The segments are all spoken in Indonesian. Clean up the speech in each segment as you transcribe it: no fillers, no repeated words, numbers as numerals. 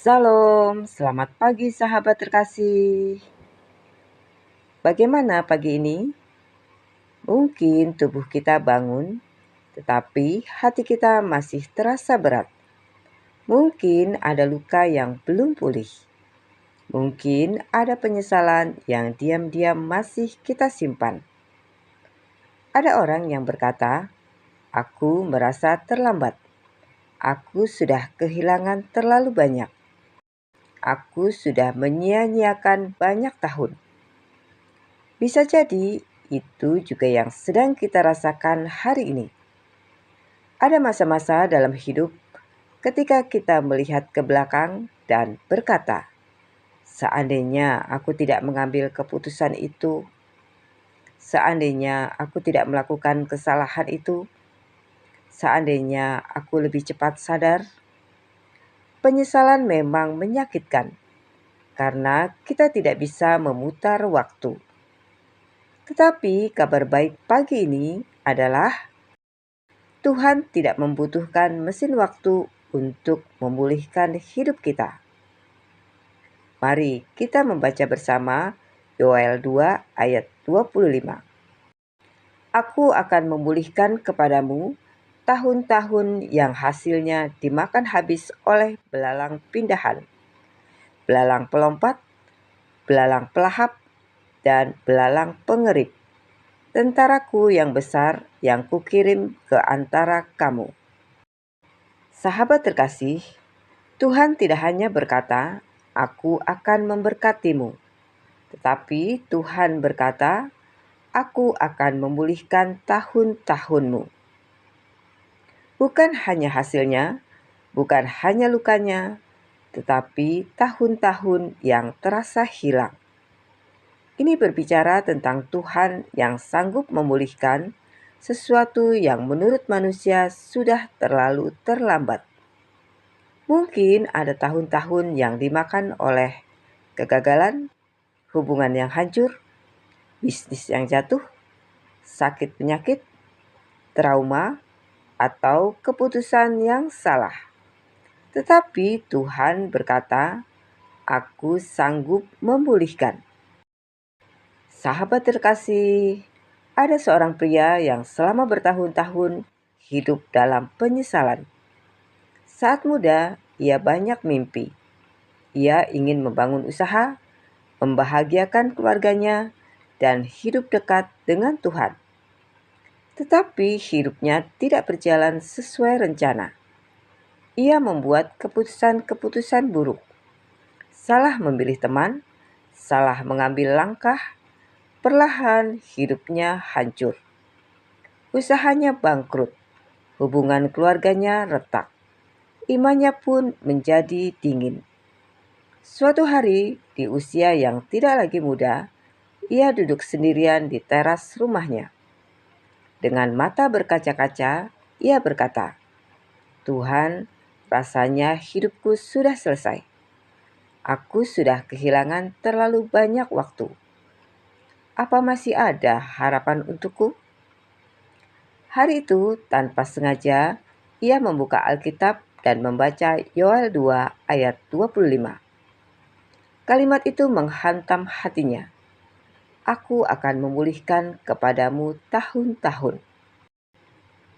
Salam, selamat pagi sahabat terkasih. Bagaimana pagi ini? Mungkin tubuh kita bangun, tetapi hati kita masih terasa berat. Mungkin ada luka yang belum pulih. Mungkin ada penyesalan yang diam-diam masih kita simpan. Ada orang yang berkata, "Aku merasa terlambat. Aku sudah kehilangan terlalu banyak. Aku sudah menyia-nyiakan banyak tahun." Bisa jadi itu juga yang sedang kita rasakan hari ini. Ada masa-masa dalam hidup ketika kita melihat ke belakang dan berkata, "Seandainya aku tidak mengambil keputusan itu, seandainya aku tidak melakukan kesalahan itu, seandainya aku lebih cepat sadar." Penyesalan memang menyakitkan karena kita tidak bisa memutar waktu. Tetapi kabar baik pagi ini adalah Tuhan tidak membutuhkan mesin waktu untuk memulihkan hidup kita. Mari kita membaca bersama Yoel 2 ayat 25. Aku akan memulihkan kepadamu tahun-tahun yang hasilnya dimakan habis oleh belalang pindahan, belalang pelompat, belalang pelahap, dan belalang pengerip. Tentaraku yang besar yang kukirim ke antara kamu. Sahabat terkasih, Tuhan tidak hanya berkata, "Aku akan memberkatimu," tetapi Tuhan berkata, "Aku akan memulihkan tahun-tahunmu." Bukan hanya hasilnya, bukan hanya lukanya, tetapi tahun-tahun yang terasa hilang. Ini berbicara tentang Tuhan yang sanggup memulihkan sesuatu yang menurut manusia sudah terlalu terlambat. Mungkin ada tahun-tahun yang dimakan oleh kegagalan, hubungan yang hancur, bisnis yang jatuh, sakit penyakit, trauma, atau keputusan yang salah. Tetapi Tuhan berkata, "Aku sanggup memulihkan." Sahabat terkasih, ada seorang pria yang selama bertahun-tahun hidup dalam penyesalan. Saat muda, ia banyak mimpi. Ia ingin membangun usaha, membahagiakan keluarganya, dan hidup dekat dengan Tuhan. Tetapi hidupnya tidak berjalan sesuai rencana. Ia membuat keputusan-keputusan buruk, salah memilih teman, salah mengambil langkah. Perlahan hidupnya hancur. Usahanya bangkrut, hubungan keluarganya retak, imannya pun menjadi dingin. Suatu hari, di usia yang tidak lagi muda, ia duduk sendirian di teras rumahnya. Dengan mata berkaca-kaca, ia berkata, "Tuhan, rasanya hidupku sudah selesai. Aku sudah kehilangan terlalu banyak waktu. Apa masih ada harapan untukku?" Hari itu, tanpa sengaja, ia membuka Alkitab dan membaca Yoel 2 ayat 25. Kalimat itu menghantam hatinya. "Aku akan memulihkan kepadamu tahun-tahun."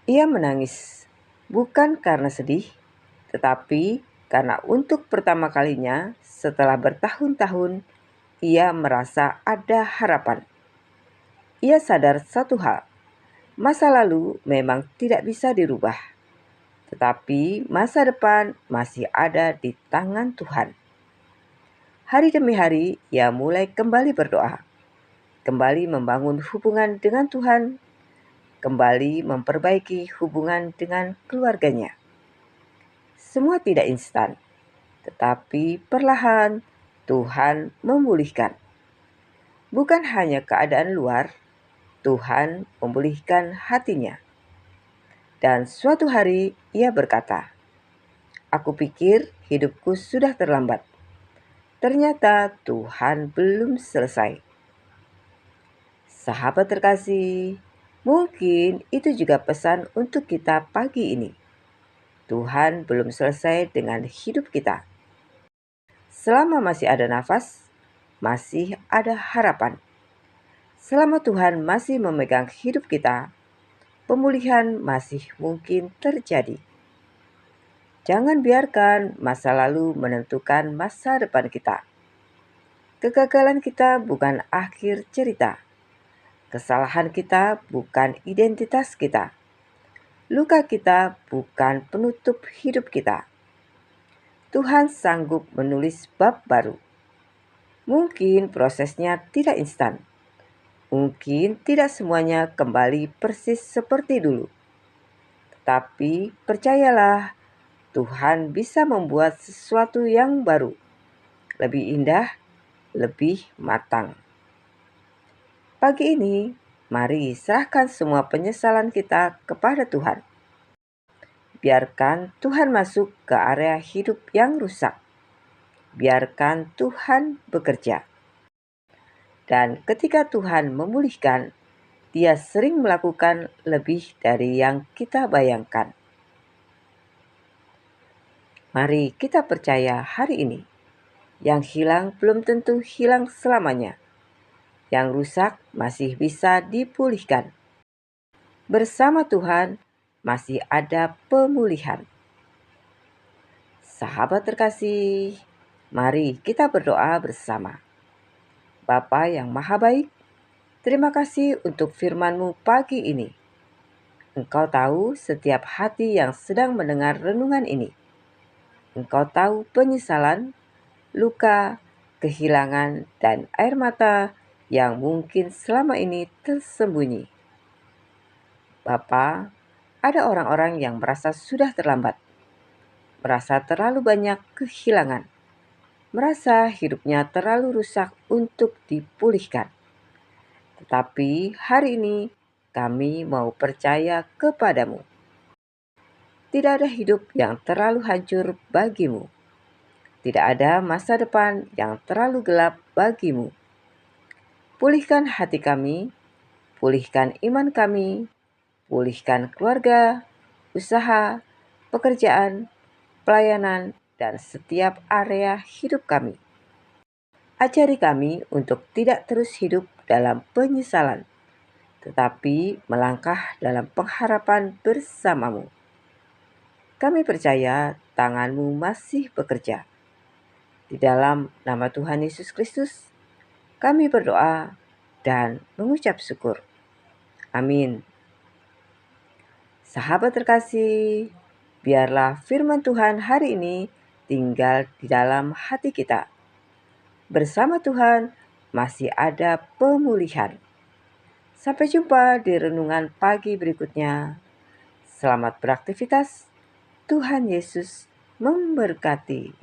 Ia menangis, bukan karena sedih, tetapi karena untuk pertama kalinya setelah bertahun-tahun, ia merasa ada harapan. Ia sadar satu hal, masa lalu memang tidak bisa dirubah, tetapi masa depan masih ada di tangan Tuhan. Hari demi hari, ia mulai kembali berdoa, kembali membangun hubungan dengan Tuhan, kembali memperbaiki hubungan dengan keluarganya. Semua tidak instan, tetapi perlahan Tuhan memulihkan. Bukan hanya keadaan luar, Tuhan memulihkan hatinya. Dan suatu hari ia berkata, "Aku pikir hidupku sudah terlambat. Ternyata Tuhan belum selesai." Sahabat terkasih, mungkin itu juga pesan untuk kita pagi ini. Tuhan belum selesai dengan hidup kita. selama masih ada nafas, masih ada harapan. Selama Tuhan masih memegang hidup kita, pemulihan masih mungkin terjadi. Jangan biarkan masa lalu menentukan masa depan kita. Kegagalan kita bukan akhir cerita. Kesalahan kita bukan identitas kita. Luka kita bukan penutup hidup kita. Tuhan sanggup menulis bab baru. Mungkin prosesnya tidak instan. Mungkin tidak semuanya kembali persis seperti dulu. Tapi percayalah, Tuhan bisa membuat sesuatu yang baru, lebih indah, lebih matang. Pagi ini, mari serahkan semua penyesalan kita kepada Tuhan. Biarkan Tuhan masuk ke area hidup yang rusak. Biarkan Tuhan bekerja. Dan ketika Tuhan memulihkan, Dia sering melakukan lebih dari yang kita bayangkan. Mari kita percaya hari ini, yang hilang belum tentu hilang selamanya. Yang rusak masih bisa dipulihkan. Bersama Tuhan masih ada pemulihan. Sahabat terkasih, mari kita berdoa bersama. Bapa yang Maha Baik, terima kasih untuk firman-Mu pagi ini. Engkau tahu setiap hati yang sedang mendengar renungan ini. Engkau tahu penyesalan, luka, kehilangan, dan air mata yang mungkin selama ini tersembunyi. Bapa, ada orang-orang yang merasa sudah terlambat, merasa terlalu banyak kehilangan, merasa hidupnya terlalu rusak untuk dipulihkan. Tetapi hari ini kami mau percaya kepadamu. Tidak ada hidup yang terlalu hancur bagimu. Tidak ada masa depan yang terlalu gelap bagimu. Pulihkan hati kami, pulihkan iman kami, pulihkan keluarga, usaha, pekerjaan, pelayanan, dan setiap area hidup kami. Ajari kami untuk tidak terus hidup dalam penyesalan, tetapi melangkah dalam pengharapan bersamamu. Kami percaya tangan-Mu masih bekerja. Di dalam nama Tuhan Yesus Kristus, kami berdoa dan mengucap syukur. Amin. Sahabat terkasih, biarlah firman Tuhan hari ini tinggal di dalam hati kita. Bersama Tuhan masih ada pemulihan. Sampai jumpa di renungan pagi berikutnya. Selamat beraktivitas. Tuhan Yesus memberkati.